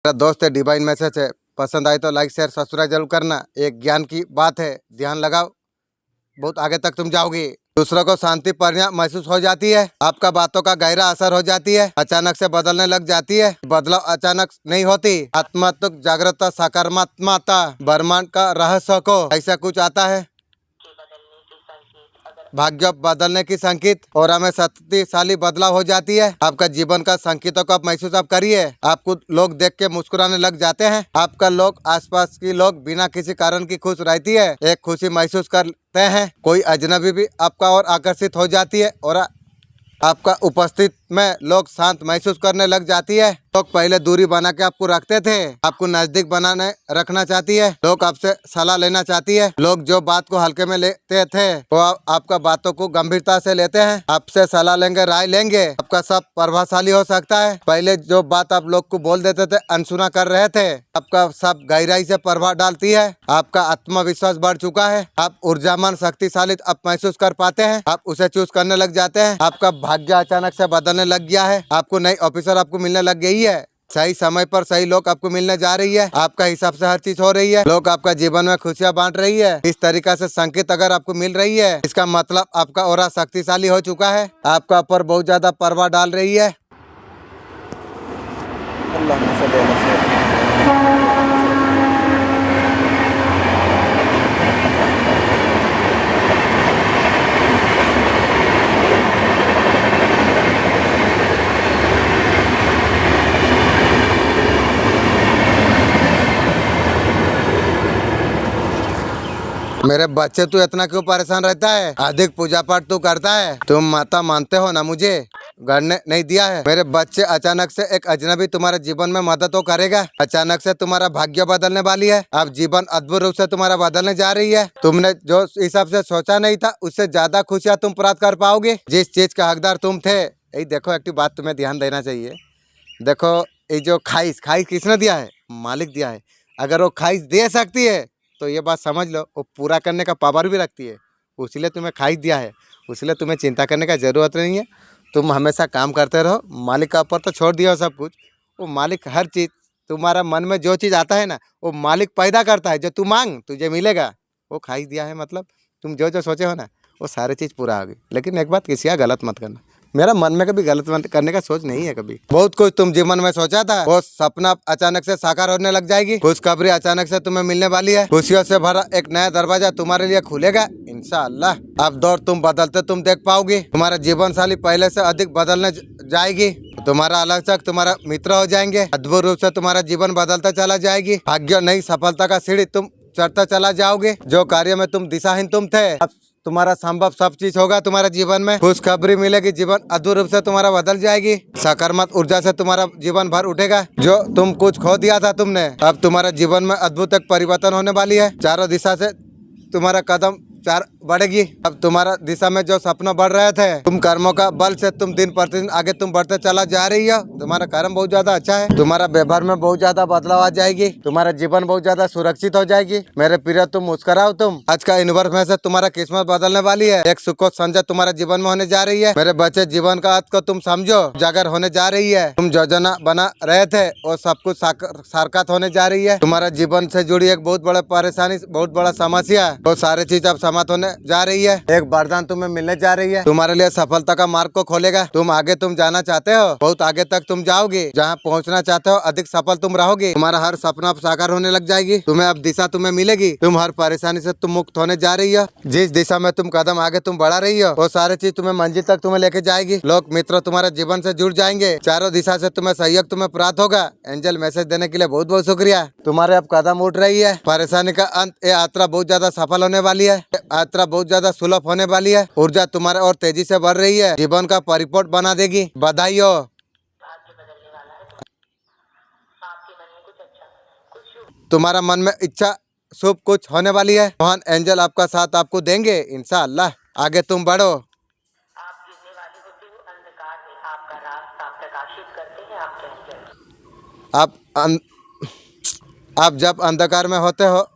मेरा दोस्त है, डिवाइन मैसेज है। पसंद आए तो लाइक शेयर सब्सक्राइब जरूर करना। एक ज्ञान की बात है, ध्यान लगाओ, बहुत आगे तक तुम जाओगे। दूसरों को शांति परिणाम महसूस हो जाती है। आपका बातों का गहरा असर हो जाती है। अचानक से बदलने लग जाती है। बदलाव अचानक नहीं होती। आत्मात्मक जागृतता, सकारात्मकता, ब्रह्मांड का रहस्य को ऐसा कुछ आता है। भाग्य बदलने की संकेत और हमें शक्तिशाली बदलाव हो जाती है। आपका जीवन का संकेतों को आप महसूस आप करिए। आपको लोग देख के मुस्कुराने लग जाते हैं। आपका लोग आसपास की लोग बिना किसी कारण की खुश रहती है। एक खुशी महसूस करते हैं। कोई अजनबी भी आपका और आकर्षित हो जाती है और आपका उपस्थित में लोग शांत महसूस करने लग जाती है। लोग पहले दूरी बना के आपको रखते थे, आपको नजदीक बनाने रखना चाहती है। लोग आपसे सलाह लेना चाहती है। लोग जो बात को हल्के में लेते थे वो आपका बातों को गंभीरता से लेते हैं। आपसे सलाह लेंगे, राय लेंगे। आपका सब प्रभावशाली हो सकता है। पहले जो बात आप लोग को बोल देते थे, अनसुना कर रहे थे, आपका सब गहराई से प्रभाव डालती है। आपका आत्मविश्वास बढ़ चुका है। आप ऊर्जावान, शक्तिशाली आप महसूस कर पाते हैं। आप उसे चूज करने लग जाते हैं। आपका भाग्य अचानक से बदलने लग गया है। आपको नई ऑफिसर आपको मिलने लग गई है। सही समय पर सही लोग आपको मिलने जा रही है। आपका हिसाब से हर चीज हो रही है। लोग आपका जीवन में खुशियां बांट रही है। इस तरीका से संकेत अगर आपको मिल रही है, इसका मतलब आपका ऑरा शक्तिशाली हो चुका है। आपका ऊपर बहुत ज्यादा प्रभाव डाल रही है। मेरे बच्चे, तू इतना क्यों परेशान रहता है? अधिक पूजा पाठ तू करता है? तुम माता मानते हो ना? मुझे घर ने नहीं दिया है। मेरे बच्चे, अचानक से एक अजनबी तुम्हारे जीवन में मदद तो करेगा। अचानक से तुम्हारा भाग्य बदलने वाली है। अब जीवन अद्भुत रूप से तुम्हारा बदलने जा रही है। तुमने जो हिसाब से सोचा नहीं था, उससे ज्यादा खुशियाँ तुम प्राप्त कर पाओगे। जिस चीज का हकदार तुम थे। यही देखो, एक बात तुम्हें ध्यान देना चाहिए। देखो, ये जो ख्वाहिश किसने दिया है? मालिक दिया है। अगर वो ख्वाहिश दे सकती है तो ये बात समझ लो, वो पूरा करने का पावर भी रखती है। इसलिए तुम्हें ख्वाहिश दिया है, इसलिए तुम्हें चिंता करने का ज़रूरत नहीं है। तुम हमेशा काम करते रहो। मालिक का ऊपर तो छोड़ दिया सब कुछ। वो मालिक हर चीज़, तुम्हारा मन में जो चीज़ आता है ना, वो मालिक पैदा करता है। जो तू मांग तुझे मिलेगा। वो ख्वाहिश दिया है, मतलब तुम जो जो सोचे हो ना, वो सारी चीज़ पूरा होगी। लेकिन एक बात, किसी का गलत मत करना। मेरा मन में कभी गलत करने का सोच नहीं है। कभी बहुत कुछ तुम जीवन में सोचा था, वो सपना अचानक से साकार होने लग जाएगी। खुशखबरी अचानक से तुम्हें मिलने वाली है। खुशियों से भरा एक नया दरवाजा तुम्हारे लिए खुलेगा इंशाअल्लाह। अब दौर तुम बदलते तुम देख पाओगे। तुम्हारा जीवन साली पहले से अधिक बदलने जाएगी। तुम्हारा आलोचक तुम्हारा मित्र हो जाएंगे। अद्भुत रूप से तुम्हारा जीवन बदलता चला जाएगी। भाग्य नई सफलता का सीढ़ी तुम चढ़ता चला जाओगे। जो कार्य में तुम दिशाहीन तुम थे, अब तुम्हारा संभव सब चीज होगा। तुम्हारे जीवन में खुशखबरी मिलेगी। जीवन अद्भुत रूप से तुम्हारा बदल जाएगी। सकारात्मक ऊर्जा से तुम्हारा जीवन भर उठेगा। जो तुम कुछ खो दिया था तुमने, अब तुम्हारे जीवन में अद्भुत एक परिवर्तन होने वाली है। चारों दिशा से तुम्हारा कदम चार बढ़ेगी। अब तुम्हारा दिशा में जो सपना बढ़ रहे थे, तुम कर्मों का बल से तुम दिन प्रतिदिन आगे तुम बढ़ते चला जा रही हो। तुम्हारा कर्म बहुत ज्यादा अच्छा है। तुम्हारा व्यवहार में बहुत ज्यादा बदलाव आ जाएगी। तुम्हारा जीवन बहुत ज्यादा सुरक्षित हो जाएगी। मेरे प्रिय, तुम मुस्कुराओ। तुम आज का यूनिवर्स में से तुम्हारा किस्मत बदलने वाली है। एक सुखद संजय तुम्हारे जीवन में होने जा रही है। मेरे बच्चे, जीवन का अर्थ को तुम समझो, जागर होने जा रही है। तुम योजना बना रहे थे और सब कुछ साकार होने जा रही है। तुम्हारा जीवन से जुड़ी एक बहुत बड़ा परेशानी, बहुत बड़ा समस्या, वो सारी चीज अब समाप्त होने जा रही है। एक वरदान तुम्हें मिलने जा रही है। तुम्हारे लिए सफलता का मार्ग को खोलेगा। तुम आगे तुम जाना चाहते हो, बहुत आगे तक तुम जाओगे। जहाँ पहुँचना चाहते हो, अधिक सफल तुम रहोगे। तुम्हारा हर सपना अब साकार होने लग जाएगी। तुम्हें अब दिशा तुम्हें मिलेगी। तुम हर परेशानी से तुम मुक्त होने जा रही हो। जिस दिशा में तुम कदम आगे तुम बढ़ा रही हो, वो सारी चीज तुम्हें मंजिल तक तुम्हें लेके जाएगी। लोग मित्र तुम्हारे जीवन से जुड़ जाएंगे। चारों दिशा से तुम्हें सहयोग तुम्हें प्राप्त होगा। एंजल मैसेज देने के लिए बहुत बहुत शुक्रिया। तुम्हारे अब कदम उठ रही है। परेशानी का अंत, ये यात्रा बहुत ज्यादा सफल होने वाली है। यात्रा बहुत ज्यादा सुलभ होने वाली है। ऊर्जा तुम्हारे और तेजी से बढ़ रही है। जीवन का परिपोट बना देगी। बधाई हो। तुम्हारा मन में इच्छा शुभ कुछ होने वाली है। महान एंजल आपका साथ आपको देंगे इंशाअल्लाह। आगे तुम बढ़ो। आप गिरने वाले होते हो अंधकार में, आपका रास्ता प्रकाशित करते हैं आपके एंजल। आप जब अंधकार में होते हो,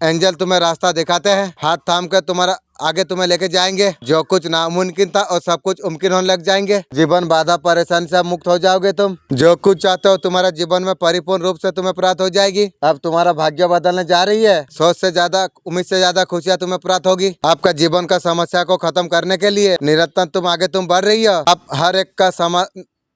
एंजल तुम्हें रास्ता दिखाते हैं। हाथ थाम कर तुम्हारा आगे तुम्हें लेके जाएंगे। जो कुछ नामुमकिन था और सब कुछ मुमकिन होने लग जाएंगे। जीवन बाधा परेशानी से मुक्त हो जाओगे तुम। जो कुछ चाहते हो तुम्हारा जीवन में परिपूर्ण रूप से तुम्हें प्राप्त हो जाएगी। अब तुम्हारा भाग्य बदलने जा रही है। सोच से ज्यादा, उम्मीद से ज्यादा खुशियाँ तुम्हें प्राप्त होगी। आपका जीवन का समस्या को खत्म करने के लिए निरंतर तुम बढ़ रही हो। आप हर एक का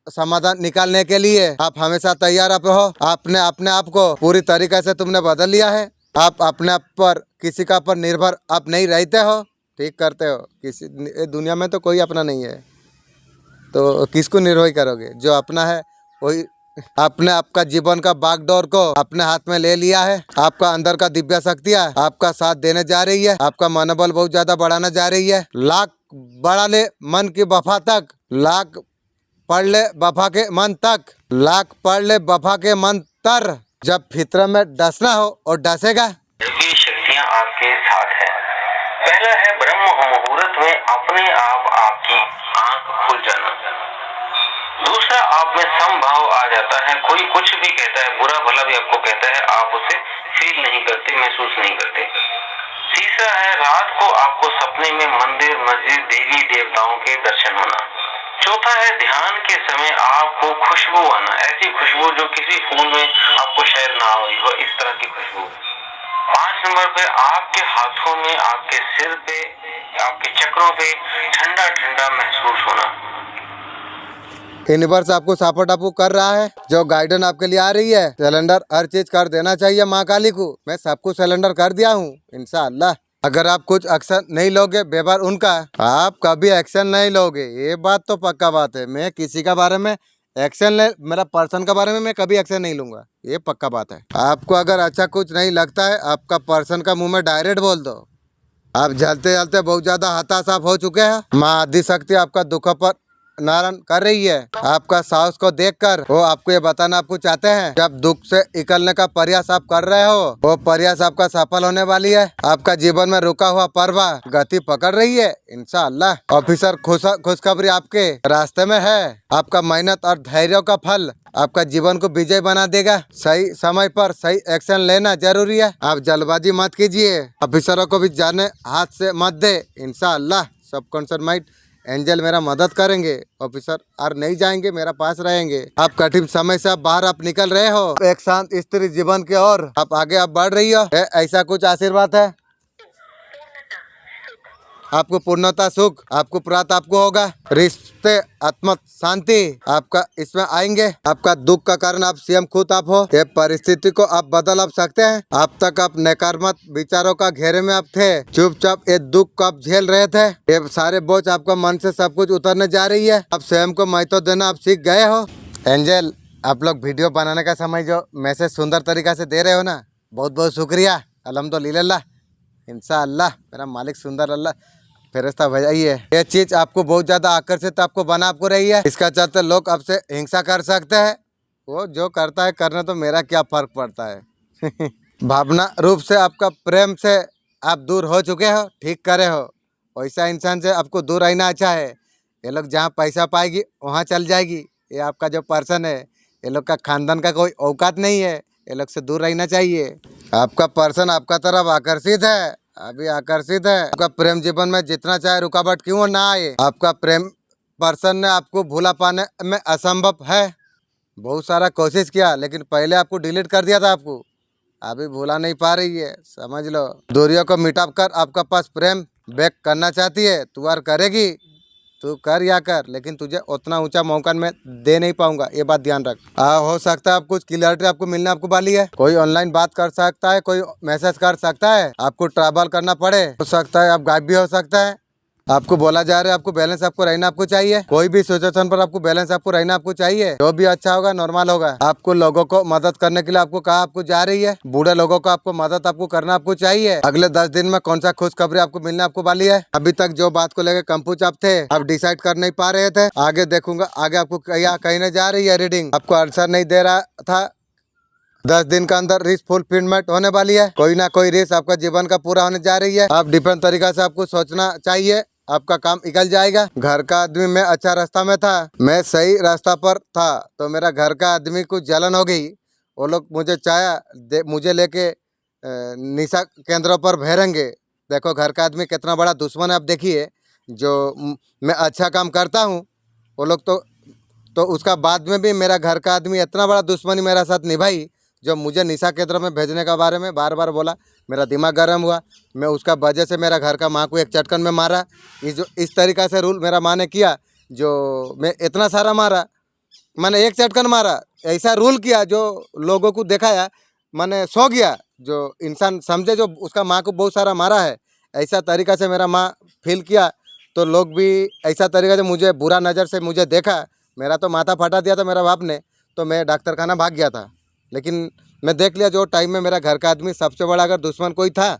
समाधान निकालने के लिए आप हमेशा तैयार आप रहो। आपने अपने आप को पूरी तरीके से तुमने बदल लिया है। आप अपने आप पर किसी का पर निर्भर आप नहीं रहते हो। ठीक करते हो। किसी ये दुनिया में तो कोई अपना नहीं है, तो किसको निर्भर करोगे? जो अपना है वही। आपने आपका जीवन का बागडोर को अपने हाथ में ले लिया है। आपका अंदर का दिव्य शक्तियाँ आपका साथ देने जा रही है। आपका मनोबल बहुत ज्यादा बढ़ाने जा रही है। लाख बढ़ा ले मन की वफा तक, लाख पढ़ ले वफा के मन तक, लाख पढ़ ले वफा के मन तर। जब फितरत में डसना हो और डसेगा। ये शक्तियाँ आपके साथ है। पहला है ब्रह्म मुहूर्त में अपने आप आपकी आंख खुल जाना। दूसरा, आप में समभाव आ जाता है। कोई कुछ भी कहता है, बुरा भला भी आपको कहता है, आप उसे फील नहीं करते, महसूस नहीं करते। तीसरा है, रात को आपको सपने में मंदिर, मस्जिद, देवी देवताओं के दर्शन होना। चौथा है, ध्यान के समय आपको खुशबू आना, ऐसी खुशबू जो किसी फूल में आपको शायद ना आई हो, इस तरह की खुशबू। 5 नंबर पे, आपके हाथों में, आपके सिर पे, आपके चक्रों पे ठंडा ठंडा महसूस होना। यूनिवर्स आपको सपोर्ट आपको कर रहा है। जो गाइडेंस आपके लिए आ रही है, सिलेंडर हर चीज कर देना चाहिए माँ काली को। मैं सब कुछ सिलेंडर कर दिया हूँ इंशाअल्लाह। अगर आप कुछ एक्शन नहीं लोगे बेबार उनका, आप कभी एक्शन नहीं लोगे, ये बात तो पक्का बात है। मैं किसी का बारे में एक्शन ले, मेरा पर्सन के बारे में मैं कभी एक्शन नहीं लूंगा, ये पक्का बात है। आपको अगर अच्छा कुछ नहीं लगता है, आपका पर्सन का मुंह में डायरेक्ट बोल दो। आप जलते जलते बहुत ज्यादा हताश आप हो चुके हैं। माँ आदि शक्ति आपका दुख पर नारायण कर रही है। आपका साहस को देखकर वो आपको ये बताना आपको चाहते हैं, जब दुख से निकलने का प्रयास आप कर रहे हो, वो प्रयास आपका सफल होने वाली है। आपका जीवन में रुका हुआ पर्वा गति पकड़ रही है इंशाअल्लाह। ऑफिसर खुशखबरी आपके रास्ते में है। आपका मेहनत और धैर्य का फल आपका जीवन को विजय बना देगा। सही समय पर सही एक्शन लेना जरूरी है। आप जल्दबाजी मत कीजिए। ऑफिसरों को भी जाने हाथ से मत दे इंशाअल्लाह। सबकॉन्शियस माइंड एंजल मेरा मदद करेंगे। ऑफिसर और नहीं जाएंगे, मेरा पास रहेंगे। आप कठिन समय से आप बाहर आप निकल रहे हो, एक शांत स्त्री जीवन की ओर आप आगे आप बढ़ रही हो। ऐसा कुछ आशीर्वाद है। आपको पूर्णता सुख आपको प्राप्त आपको होगा। रिश्ते आत्म शांति आपका इसमें आएंगे। आपका दुख का कारण आप स्वयं खुद आप हो। ये परिस्थिति को आप बदल आप सकते हैं। अब तक आप नकारात्मक विचारों का घेरे में आप थे, चुपचाप ये दुख को आप झेल रहे थे। ये सारे बोझ आपका मन से सब कुछ उतरने जा रही है। आप स्वयं को महत्व देना आप सीख गए हो। एंजल, आप लोग वीडियो बनाने का समय जो मैसेज सुंदर तरीका से दे रहे हो ना, बहुत बहुत शुक्रिया। अल्हम्दुलिल्लाह, इंशाअल्लाह मेरा मालिक सुंदर अल्लाह फेरिस्ता भेजाइए। ये चीज आपको बहुत ज्यादा आकर्षित आपको बना आपको रही है। इसका चलते लोग आपसे हिंसा कर सकते हैं। वो जो करता है करने, तो मेरा क्या फर्क पड़ता है। भावना रूप से आपका प्रेम से आप दूर हो चुके हो, ठीक करे हो। वैसा इंसान से आपको दूर रहना अच्छा है। ये लोग जहाँ पैसा पाएगी वहाँ चल जाएगी। ये आपका जो पर्सन है, ये लोग का खानदान का कोई औकात नहीं है। ये लोग से दूर रहना चाहिए। आपका पर्सन आपका तरफ आकर्षित है, अभी आकर्षित है। आपका प्रेम जीवन में जितना चाहे रुकावट क्यों ना आए, आपका प्रेम पर्सन ने आपको भूला पाने में असंभव है। बहुत सारा कोशिश किया, लेकिन पहले आपको डिलीट कर दिया था। आपको अभी भूला नहीं पा रही है, समझ लो। दूरियों को मिटाप कर आपका पास प्रेम बैक करना चाहती है। तू और करेगी, तू कर या कर, लेकिन तुझे उतना ऊंचा मौका मैं दे नहीं पाऊंगा, ये बात ध्यान रख। हो सकता है आप कुछ क्लियरिटी आपको मिलने आपको वाली है। कोई ऑनलाइन बात कर सकता है, कोई मैसेज कर सकता है, आपको ट्रैवल करना पड़े, हो सकता है आप गायब भी हो सकता है। आपको बोला जा रहा है आपको बैलेंस आपको रहना आपको चाहिए। कोई भी सिचुएशन पर आपको बैलेंस आपको रहना आपको चाहिए। जो भी अच्छा होगा नॉर्मल होगा। आपको लोगों को मदद करने के लिए आपको कहा आपको जा रही है। बूढ़े लोगों को आपको मदद आपको करना आपको चाहिए। अगले 10 दिन में कौन सा खुशखबरी आपको मिलने आपको वाली है। अभी तक जो बात को लेकर कंफ्यूज आप थे, आप डिसाइड कर नहीं पा रहे थे। आगे देखूंगा आगे आपको क्या कहने जा रही है रीडिंग। आपको आंसर नहीं दे रहा था। 10 दिन के अंदर रिस्क फुलफिलमेंट होने वाली है। कोई ना कोई रिस्क आपका जीवन का पूरा होने जा रही है। आप डिफरेंट तरीका से आपको सोचना चाहिए, आपका काम निकल जाएगा। घर का आदमी मैं अच्छा रास्ता में था, मैं सही रास्ता पर था, तो मेरा घर का आदमी को जलन हो गई। वो लोग मुझे चाहे मुझे लेके निशा केंद्रों पर भेजेंगे। देखो घर का आदमी कितना बड़ा दुश्मन है। आप देखिए, जो मैं अच्छा काम करता हूँ वो लोग तो उसका बाद में भी मेरा घर का आदमी इतना बड़ा दुश्मनी मेरा साथ निभाई, जो मुझे निशा केंद्र में भेजने का बारे में बार बार बोला। मेरा दिमाग गर्म हुआ, मैं उसका वजह से मेरा घर का माँ को एक चटकन में मारा। इस तरीक़ा से रूल मेरा माँ ने किया, जो मैं इतना सारा मारा, मैंने एक चटकन मारा, ऐसा रूल किया जो लोगों को दिखाया। मैंने सो गया, जो इंसान समझे जो उसका माँ को बहुत सारा मारा है, ऐसा तरीक़ा से मेरा माँ फील किया। तो लोग भी ऐसा तरीक़ा से मुझे बुरा नज़र से मुझे देखा। मेरा तो माथा फटा दिया था मेरा बाप ने, तो मैं डॉक्टर खाना भाग गया था। लेकिन मैं देख लिया जो टाइम में मेरा घर का आदमी सबसे बड़ा अगर दुश्मन कोई था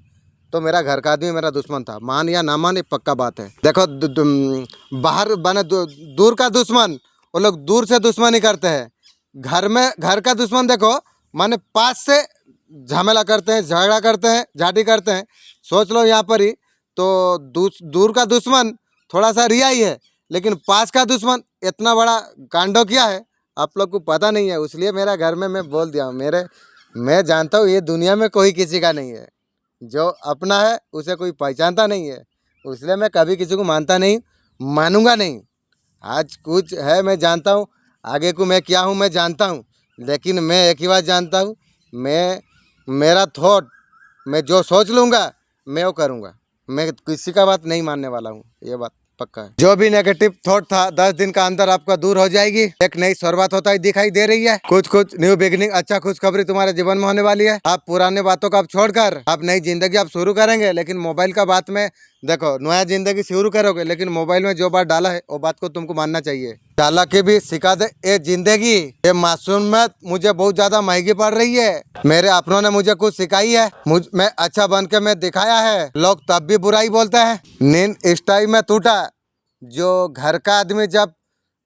तो मेरा घर का आदमी मेरा दुश्मन था। मान या ना मान, ये पक्का बात है। देखो बाहर बने दूर का दुश्मन, वो लोग दूर से दुश्मनी करते हैं। घर में घर का दुश्मन देखो, माने पास से झमेला करते हैं, झगड़ा करते हैं, झाटी करते हैं। सोच लो यहाँ पर ही तो दूर का दुश्मन थोड़ा सा रिया ही है, लेकिन पास का दुश्मन इतना बड़ा कांडो किया है आप लोग को पता नहीं है। इसलिए मेरा घर में मैं बोल दिया हूँ, मैं जानता हूँ ये दुनिया में कोई किसी का नहीं है, जो अपना है उसे कोई पहचानता नहीं है। इसलिए मैं कभी किसी को मानता नहीं, मानूंगा नहीं। आज कुछ है मैं जानता हूँ, आगे को मैं क्या हूँ मैं जानता हूँ, लेकिन मैं एक ही बात जानता हूँ, मेरा थॉट, मैं जो सोच लूँगा मैं वो करूँगा। मैं किसी का बात नहीं मानने वाला हूँ, ये बात पक्का है। जो भी नेगेटिव थॉट था 10 दिन का अंदर आपका दूर हो जाएगी। एक नई शुरुआत होता ही दिखाई दे रही है। कुछ न्यू बिगिनिंग, अच्छा खुशखबरी तुम्हारे जीवन में होने वाली है। आप पुराने बातों को आप छोड़कर आप नई जिंदगी आप शुरू करेंगे। लेकिन मोबाइल का बात में देखो, नया जिंदगी शुरू करोगे, लेकिन मोबाइल में जो बात डाला है वो बात को तुमको मानना चाहिए। डाला के भी सिखा दे ये जिंदगी, ये मासूमियत मुझे बहुत ज्यादा महंगी पड़ रही है। मेरे अपनों ने मुझे कुछ सिखाई है, मैं अच्छा बन के मैं दिखाया है, लोग तब भी बुराई बोलते हैं। नींद इस टाइम में टूटा, जो घर का आदमी जब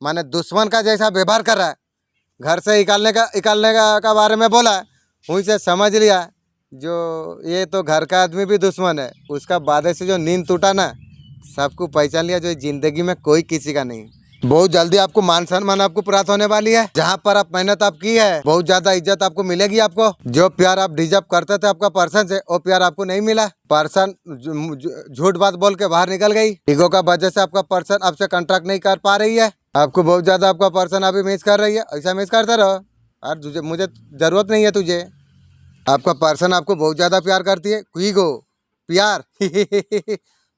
माने दुश्मन का जैसा व्यवहार कर रहा है, घर से निकालने का बारे में बोला, वहीं से समझ लिया जो ये तो घर का आदमी भी दुश्मन है। उसका बाद से जो नींद टूटा ना, सबको पहचान लिया जो जिंदगी में कोई किसी का नहीं। बहुत जल्दी आपको मान सम्मान आपको प्राप्त होने वाली है। जहाँ पर आप मेहनत आप की है, बहुत ज्यादा इज्जत आपको मिलेगी। आपको जो प्यार आप डिजर्व करते थे आपका पर्सन से, वो प्यार आपको नहीं मिला। पर्सन झूठ बात बोल के बाहर निकल गई। ईगो का वजह से आपका पर्सन आपसे कॉन्ट्रैक्ट नहीं कर पा रही है। आपको बहुत ज्यादा आपका पर्सन अभी मिस कर रही है। ऐसा मिस करते रहो और मुझे जरूरत नहीं है तुझे। आपका पर्सन आपको बहुत ज्यादा प्यार करती है। ईगो प्यार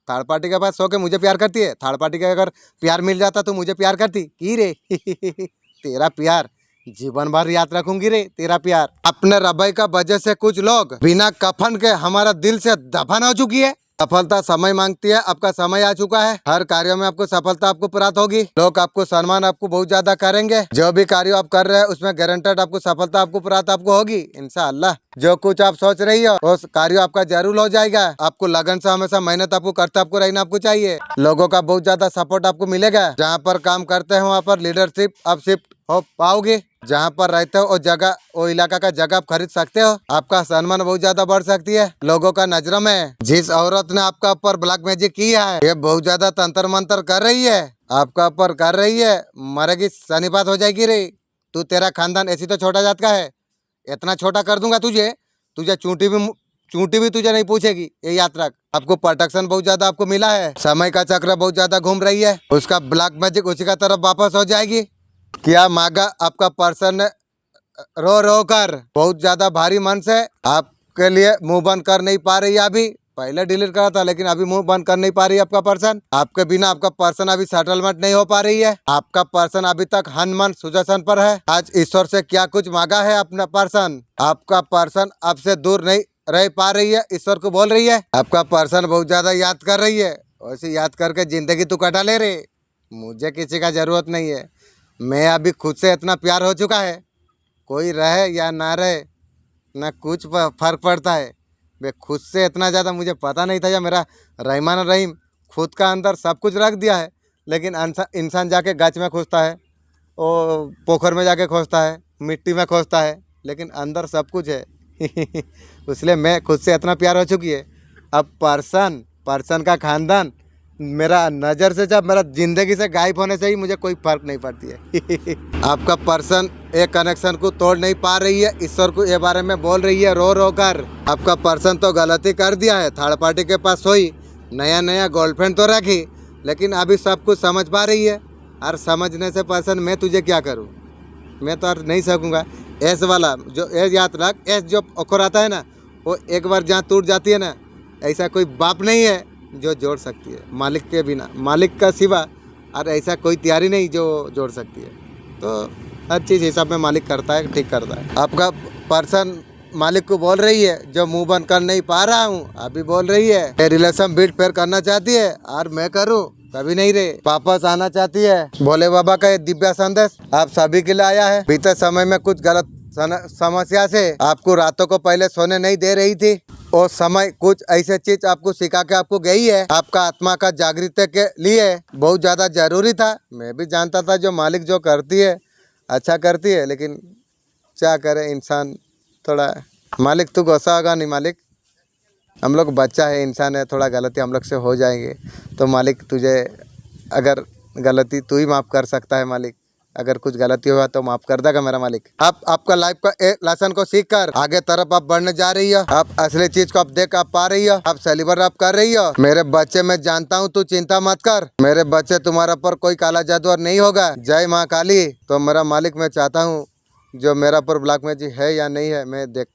थर्ड पार्टी के पास सो के मुझे प्यार करती है। थर्ड पार्टी का अगर प्यार मिल जाता तो मुझे प्यार करती की रे तेरा प्यार जीवन भर याद रखूंगी रे, तेरा प्यार। अपने रवैये का वजह से कुछ लोग बिना कफन के हमारा दिल से दफन हो चुकी है। सफलता समय मांगती है, आपका समय आ चुका है। हर कार्य में आपको सफलता आपको प्राप्त होगी। लोग आपको सम्मान आपको बहुत ज्यादा करेंगे। जो भी कार्य आप कर रहे हैं उसमें गारंटेड आपको सफलता आपको प्राप्त आपको होगी इंशाअल्लाह। जो कुछ आप सोच रही हो उस कार्य आपका जरूर हो जाएगा। आपको लगन से हमेशा मेहनत आपको करते आपको रहना आपको चाहिए। लोगों का बहुत ज्यादा सपोर्ट आपको मिलेगा। जहाँ पर काम करते हैं वहाँ पर लीडरशिप आप शिफ्ट हो पाओगे। जहाँ पर रहते हो वो जगह, वो इलाका का जगह आप खरीद सकते हो। आपका सम्मान बहुत ज्यादा बढ़ सकती है लोगों का नजरों में। जिस औरत ने आपका ऊपर ब्लैक मैजिक किया है, ये बहुत ज्यादा तंत्र मंत्र कर रही है, आपका ऊपर कर रही है, मरेगी सनीपात हो जाएगी रे। तू तेरा खानदान ऐसी तो छोटा जात का है, इतना छोटा कर दूंगा तुझे चूंटी भी तुझे नहीं पूछेगी। ये याद रख। आपको प्रोटेक्शन बहुत ज्यादा आपको मिला है। समय का चक्र बहुत ज्यादा घूम रही है, उसका ब्लैक मैजिक उसी का तरफ वापस हो जाएगी। क्या मांगा आपका पर्सन ने रो कर बहुत ज्यादा भारी मन से आपके लिए मुंह बंद कर नहीं पा रही है। अभी पहले डिलीट करा था लेकिन अभी मुंह बंद कर नहीं पा रही है आपका पर्सन। आपके बिना आपका पर्सन अभी सेटलमेंट नहीं हो पा रही है। आपका पर्सन अभी तक हनुमान सुजन पर है। आज ईश्वर से क्या कुछ मांगा है अपना पर्सन, आपका पर्सन आपसे दूर नहीं रह पा रही है, ईश्वर को बोल रही है। आपका पर्सन बहुत ज्यादा याद कर रही है। वैसे याद करके जिंदगी तू कटा ले रे, मुझे किसी का जरूरत नहीं है। मैं अभी खुद से इतना प्यार हो चुका है, कोई रहे या ना रहे ना कुछ फर्क पड़ता है। मैं खुद से इतना ज़्यादा मुझे पता नहीं था। या मेरा रहमान रहीम खुद का अंदर सब कुछ रख दिया है, लेकिन इंसान जाके गच में खोजता है, वो पोखर में जाके खोजता है, मिट्टी में खोजता है, लेकिन अंदर सब कुछ है। इसलिए मैं खुद से इतना प्यार हो चुकी है। अब पर्सन का खानदान मेरा नज़र से जब मेरा जिंदगी से गायब होने से ही मुझे कोई फर्क नहीं पड़ती है। आपका पर्सन एक कनेक्शन को तोड़ नहीं पा रही है, ईश्वर को ये बारे में बोल रही है रो रो कर। आपका पर्सन तो गलती कर दिया है, थर्ड पार्टी के पास सोई, नया नया गर्लफ्रेंड तो रखी, लेकिन अभी सब कुछ समझ पा रही है। और समझने से पर्सन मैं तुझे क्या करूँ, मैं तो नहीं सकूँगा। एस वाला जो एस याद रख, एस जो ओखर आता है ना, वो एक बार जहाँ टूट जाती है ना, ऐसा कोई बाप नहीं है जो जोड़ सकती है मालिक के बिना, मालिक का सिवा। और ऐसा कोई तैयारी नहीं जो जोड़ सकती है। तो हर चीज़ हिसाब में मालिक करता है, ठीक करता है। आपका पर्सन मालिक को बोल रही है जो मुंह बंद कर नहीं पा रहा हूँ, अभी बोल रही है ये रिलेशन बिल्ड फेयर करना चाहती है और मैं करूँ, कभी नहीं रे, वापस आना चाहती है। भोले बाबा का ये दिव्य संदेश आप सभी के लिए आया है। बीते समय में कुछ गलत समस्या से आपको रातों को पहले सोने नहीं दे रही थी, और समय कुछ ऐसे चीज आपको सिखा के आपको गई है। आपका आत्मा का जागृति के लिए बहुत ज्यादा जरूरी था। मैं भी जानता था जो मालिक जो करती है अच्छा करती है, लेकिन क्या करे इंसान, थोड़ा मालिक तू गुस्सा होगा नहीं मालिक, हम लोग बच्चा है, इंसान है, थोड़ा गलती हम लोग से हो जाएंगे। तो मालिक तुझे अगर गलती तू ही माफ़ कर सकता है मालिक, अगर कुछ गलती हुआ तो माफ़ कर देगा मेरा मालिक। आप आपका लाइफ का एक लेसन को सीख कर आगे तरफ आप बढ़ने जा रही हो। आप असली चीज को आप देख आप पा रही हो, आप सेलिब्रेट आप कर रही हो। मेरे बच्चे मैं जानता हूँ, तू चिंता मत कर, मेरे बच्चे तुम्हारा पर कोई काला जादू और नहीं होगा। जय माँ काली। तो मेरा मालिक मैं चाहता हूँ जो मेरा पर ब्लैक मैजिक है या नहीं है, मैं देख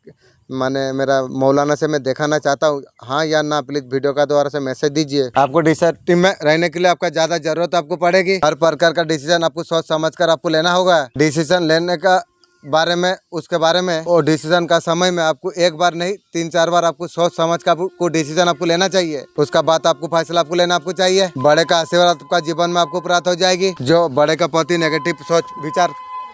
माने मेरा मौलाना से मैं दिखाना चाहता हूँ, हाँ या ना। प्लीज वीडियो का द्वारा से मैसेज दीजिए। आपको डिसाइड टीम में रहने के लिए आपका ज्यादा जरूरत आपको पड़ेगी। हर प्रकार का डिसीजन आपको सोच समझ कर आपको लेना होगा। डिसीजन लेने का बारे में, उसके बारे में, और डिसीजन का समय में आपको एक बार नहीं 3-4 बार आपको सोच समझ कर आपको डिसीजन आपको लेना चाहिए। उसका बाद आपको फैसला आपको लेना आपको चाहिए। बड़े का आशीर्वाद आपका जीवन में आपको प्राप्त हो जाएगी। जो बड़े का प्रति नेगेटिव सोच विचार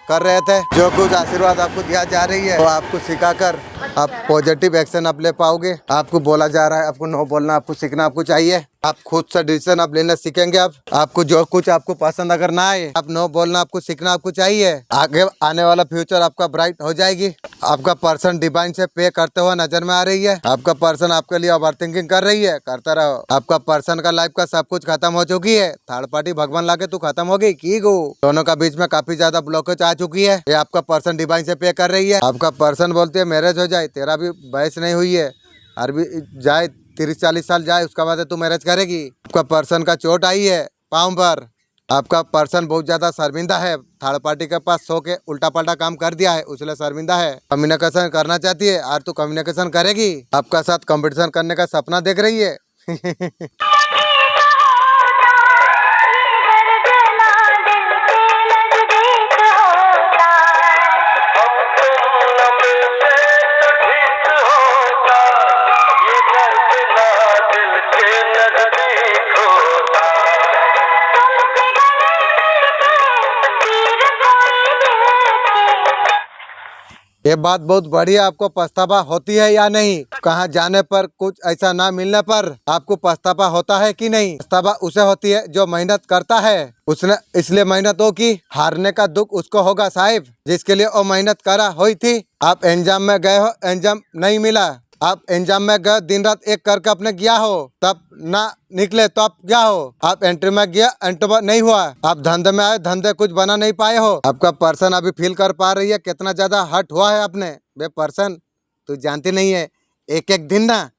कर रहे थे, जो कुछ आशीर्वाद आपको दिया जा रही है, वो आपको सिखाकर आप पॉजिटिव एक्शन आप ले पाओगे। आपको बोला जा रहा है आपको नो बोलना आपको सीखना आपको चाहिए। आप खुद से डिसीजन आप लेना सीखेंगे। आपको जो कुछ आपको पसंद अगर ना आए, आप नो बोलना आपको सीखना आपको चाहिए। आगे आने वाला फ्यूचर आपका ब्राइट हो जाएगी। आपका पर्सन डिवाइन से पे करते हुए नजर में आ रही है। आपका पर्सन आपके लिए ओवर थिंकिंग कर रही है, करता रहो। आपका पर्सन का लाइफ का सब कुछ खत्म हो चुकी है। थर्ड पार्टी भगवान लाके तू खत्म हो गई की गो। दोनों का बीच में काफी ज्यादा ब्लॉकेज आ चुकी है। ये आपका पर्सन डिवाइन से पे कर रही है। आपका पर्सन बोलती है मैरिज हो जाए, तेरा भी बहस नहीं हुई है, और भी जाए 30-40 साल जाए, उसके बाद तू मैरिज करेगी। आपका पर्सन का चोट आई है पाँव पर। आपका पर्सन बहुत ज्यादा शर्मिंदा है, थर्ड पार्टी के पास सो के उल्टा पल्टा काम कर दिया है, उसलिए शर्मिंदा है। कम्युनिकेशन करना चाहती है और तू कम्युनिकेशन करेगी। आपका साथ कंपटीशन करने का सपना देख रही है। ये बात बहुत बढ़िया। आपको पछतावा होती है या नहीं? कहाँ जाने पर कुछ ऐसा ना मिलने पर आपको पछतावा होता है कि नहीं? पछतावा उसे होती है जो मेहनत करता है, उसने इसलिए मेहनत हो कि हारने का दुख उसको होगा साहिब, जिसके लिए वो मेहनत करा हुई थी। आप एंजाम में गए हो, एंजाम नहीं मिला। आप एंजाम में गए, दिन रात एक करके अपने गया हो, तब ना निकले तो आप क्या हो? आप एंट्री में गया, एंट्री नहीं हुआ। आप धंधे में आए, धंधे कुछ बना नहीं पाए हो। आपका पर्सन अभी फील कर पा रही है कितना ज्यादा हर्ट हुआ है आपने। बे पर्सन तू जानती नहीं है, एक एक दिन ना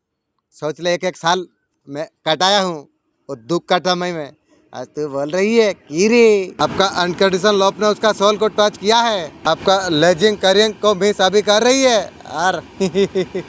सोच ले 1-1 साल मैं कटाया हूँ, वो दुख कटा मैं। आज तू बोल रही है की रे। आपका अनकंडीशनल लव ने उसका सोल को टच किया है। आपका लेजिंग करिंग को मिस अभी कर रही है। यार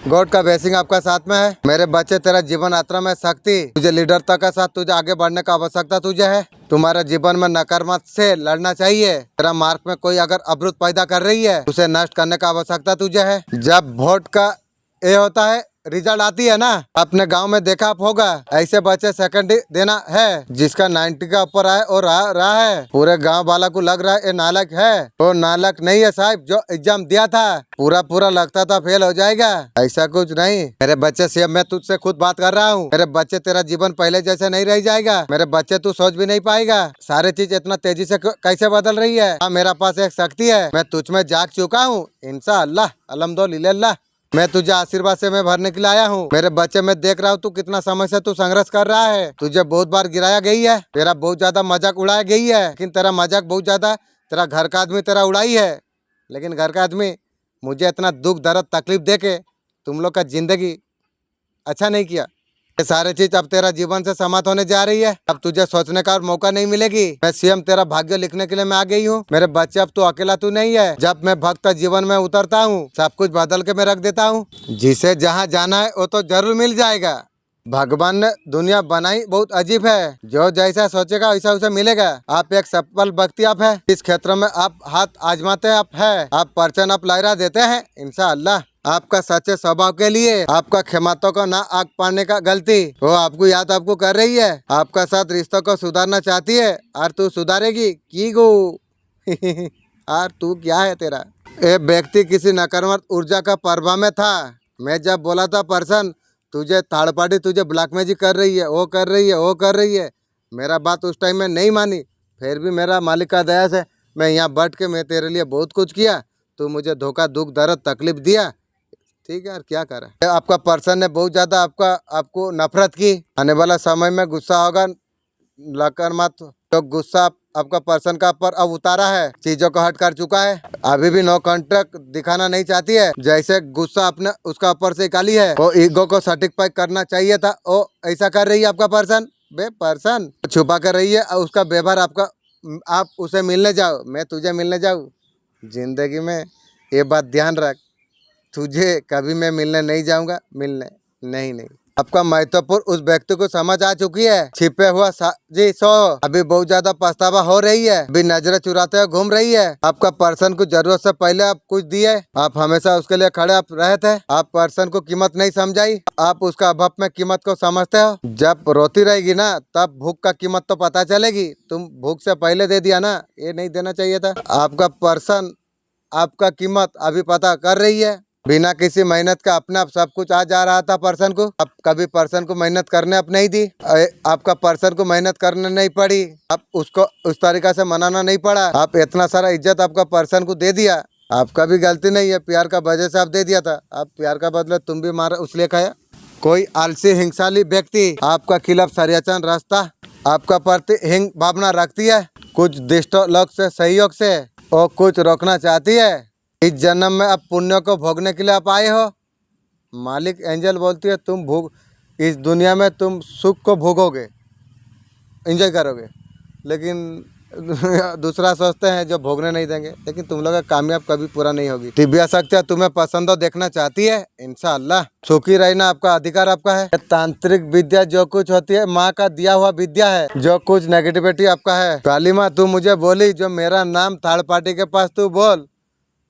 गॉड का ब्लेसिंग आपका साथ में है। मेरे बच्चे तेरा जीवन यात्रा में शक्ति, तुझे लीडरता का साथ तुझे आगे बढ़ने का आवश्यकता तुझे है। तुम्हारे जीवन में नकारात्मक से लड़ना चाहिए। तेरा मार्ग में कोई अगर अवरुद्ध पैदा कर रही है, उसे नष्ट करने का आवश्यकता तुझे है। जब वोट का ये होता है, रिजल्ट आती है ना, अपने गांव में देखा आप होगा, ऐसे बच्चे सेकंड देना है जिसका 90 का ऊपर आए और रहा है। पूरे गांव वाला को लग रहा है ये नालायक है। वो नालायक नहीं है साहब, जो एग्जाम दिया था पूरा लगता था फेल हो जाएगा, ऐसा कुछ नहीं। मेरे बच्चे से मैं तुझसे खुद बात कर रहा हूँ। मेरे बच्चे तेरा जीवन पहले जैसे नहीं रह जाएगा। मेरे बच्चे तू सोच भी नहीं पाएगा, सारे चीज इतना तेजी से कैसे बदल रही है। हाँ, मेरा पास एक शक्ति है, मैं तुझ में जाग चुका हूँ। इंशाअल्लाह अल्हम्दुलिल्लाह मैं तुझे आशीर्वाद से मैं भरने के लिए आया हूँ। मेरे बच्चे मैं देख रहा हूँ तू कितना समय से तू संघर्ष कर रहा है। तुझे बहुत बार गिराया गई है, तेरा बहुत ज्यादा मजाक उड़ाया गई है, लेकिन तेरा मजाक बहुत ज्यादा तेरा घर का आदमी तेरा उड़ाई है। लेकिन घर का आदमी मुझे इतना दुख दर्द तकलीफ दे के तुम लोग का जिंदगी अच्छा नहीं किया। ये सारे चीज अब तेरा जीवन से समाप्त होने जा रही है। अब तुझे सोचने का और मौका नहीं मिलेगी। मैं स्वयं तेरा भाग्य लिखने के लिए मैं आ गई हूँ। मेरे बच्चे अब तो अकेला तू नहीं है। जब मैं भक्त जीवन में उतरता हूँ सब कुछ बदल के मैं रख देता हूँ। जिसे जहाँ जाना है वो तो जरूर मिल जाएगा। भगवान ने दुनिया बनाई बहुत अजीब है, जो जैसा सोचेगा वैसा उसे मिलेगा। आप एक सफल व्यक्ति आप है, इस क्षेत्र में आप हाथ आजमाते आप है, आप परचन आप लहरा देते हैं। इंशाअल्लाह आपका सच्चे स्वभाव के लिए आपका क्षमताओं को ना आग पाने का गलती वो आपको याद आपको कर रही है। आपका साथ रिश्तों को सुधारना चाहती है और तू सुधारेगी की गो और तू क्या है तेरा। ये व्यक्ति किसी नकारात्मक ऊर्जा का प्रभाव में था। मैं जब बोला था पर्सन तुझे थर्ड पार्टी तुझे ब्लैक मैजिक कर रही है, वो कर रही है, वो कर रही है, मेरा बात उस टाइम में नहीं मानी। फिर भी मेरा मालिक का दया से मैं यहाँ बैठ के मैं तेरे लिए बहुत कुछ किया। तू मुझे धोखा दुख दर्द तकलीफ दिया, ठीक है यार क्या करा। आपका पर्सन ने बहुत ज्यादा आपको नफरत की। आने वाला समय में गुस्सा होगा, लकर मत तो गुस्सा आपका पर्सन का पर अब उतारा है, चीजों को हट कर चुका है। अभी भी नो कॉन्ट्रैक्ट दिखाना नहीं चाहती है। जैसे गुस्सा अपने उसका ऊपर से निकाली है, वो ईगो को सर्टिफाई करना चाहिए था, वो ऐसा कर रही है आपका पर्सन। बे पर्सन छुपा कर रही है उसका व्यवहार आपका। आप उसे मिलने जाओ, मैं तुझे मिलने जाऊँ। जिंदगी में ये बात ध्यान रख, तुझे कभी मैं मिलने नहीं जाऊंगा, मिलने नहीं। आपका महत्वपूर्ण उस व्यक्ति को समझ आ चुकी है। छिपे हुआ जी सो अभी बहुत ज्यादा पछतावा हो रही है, अभी नजरें चुराते हुए घूम रही है। आपका पर्सन को जरूरत से पहले आप कुछ दिए, आप हमेशा उसके लिए खड़े आप रहे थे। आप पर्सन को कीमत नहीं समझाई, आप उसका अभाव में कीमत को समझते हो। जब रोती रहेगी ना तब भूख का कीमत तो पता चलेगी। तुम भूख से पहले दे दिया ना, ये नहीं देना चाहिए था। आपका पर्सन आपका कीमत अभी पता कर रही है। बिना किसी मेहनत का अपने आप सब कुछ आ जा रहा था पर्सन को। अब कभी पर्सन को मेहनत करने आप नहीं दी। आपका पर्सन को मेहनत करने नहीं पड़ी, अब उसको उस तरीका से मनाना नहीं पड़ा। आप इतना सारा इज्जत आपका पर्सन को दे दिया। आपका भी गलती नहीं है, प्यार का वजह से आप दे दिया था। आप प्यार का बदला तुम भी मारा उसलिए खाया। कोई आलसी हिंसाली व्यक्ति आपका खिलाफ षड्यंत्र रास्ता आपका प्रति हिंग भावना रखती है। कुछ दुष्ट लोग से सहयोग से और कुछ रोकना चाहती है। इस जन्म में अब पुण्य को भोगने के लिए आप आए हो। मालिक एंजल बोलती है तुम भोग इस दुनिया में तुम सुख को भोगोगे, एंजॉय करोगे, लेकिन दूसरा सोचते हैं जो भोगने नहीं देंगे। लेकिन तुम लोग का कामयाब कभी पूरा नहीं होगी। दिव्या शक्तियाँ तुम्हें पसंद हो देखना चाहती है, इंशाअल्लाह सुखी रहना आपका अधिकार आपका है। तांत्रिक विद्या जो कुछ होती है माँ का दिया हुआ विद्या है। जो कुछ नेगेटिविटी आपका है, काली माँ तू मुझे बोली जो मेरा नाम थर्ड पार्टी के पास तू बोल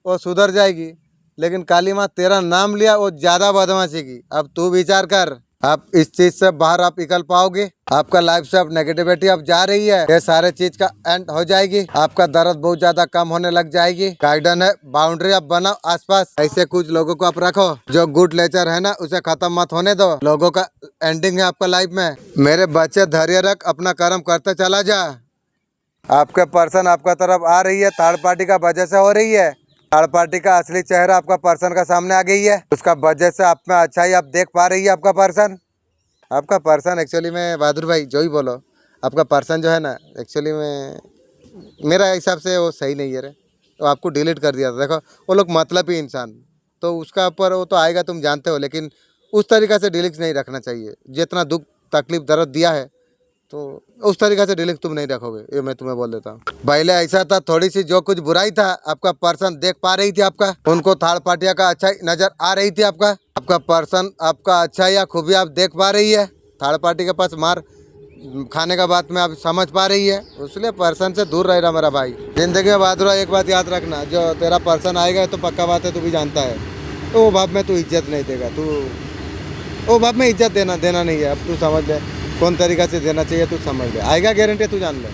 वो सुधर जाएगी, लेकिन काली माँ तेरा नाम लिया वो ज्यादा बदमाशी की। अब तू विचार कर, आप इस चीज से बाहर आप निकल पाओगे। आपका लाइफ से अब नेगेटिविटी अब जा रही है, ये सारे चीज का एंड हो जाएगी। आपका दर्द बहुत ज्यादा कम होने लग जाएगी। गाइडन है, बाउंड्री आप बनाओ आसपास। ऐसे कुछ लोगों को आप रखो जो गुड नेचर है ना उसे खत्म मत होने दो। लोगों का एंडिंग है आपका लाइफ में। मेरे बच्चे धैर्य रख, अपना कर्म करते चला जा। आपके पर्सन आपका तरफ आ रही है, थर्ड पार्टी का वजह से हो रही है। थर्ड पार्टी का असली चेहरा आपका पर्सन का सामने आ गई है, उसका वजह से आप में अच्छाई आप देख पा रही है। आपका पर्सन एक्चुअली में बहादुर भाई जो ही बोलो, आपका पर्सन जो है ना एक्चुअली में मेरा हिसाब से वो सही नहीं है रे। तो आपको डिलीट कर दिया था। देखो वो लोग मतलब ही इंसान, तो उसका ऊपर वो तो आएगा तुम जानते हो, लेकिन उस तरीक़ा से डिलीट नहीं रखना चाहिए। जितना दुख तकलीफ दर्द दिया है तो उस तरीक़े से डिलीट तुम नहीं रखोगे, ये मैं तुम्हें बोल देता हूँ। पहले ऐसा था, थोड़ी सी जो कुछ बुराई था आपका पर्सन देख पा रही थी आपका, उनको थर्ड पार्टिया का अच्छा नजर आ रही थी आपका पर्सन आपका अच्छा या खूबी आप देख पा रही है। थर्ड पार्टी के पास मार खाने का बात में आप समझ पा रही है, इसलिए पर्सन से दूर रह रहा मेरा भाई। जिंदगी में बहादुर एक बात याद रखना, जो तेरा पर्सन आएगा तो पक्का बात है तू भी जानता है, तो वो भाव में तू इज्जत नहीं देगा। तू वो भाव में इज्जत देना नहीं है। अब तू समझ ले कौन तरीका से देना चाहिए, तू समझ ले, आएगा गारंटी तू जान ले,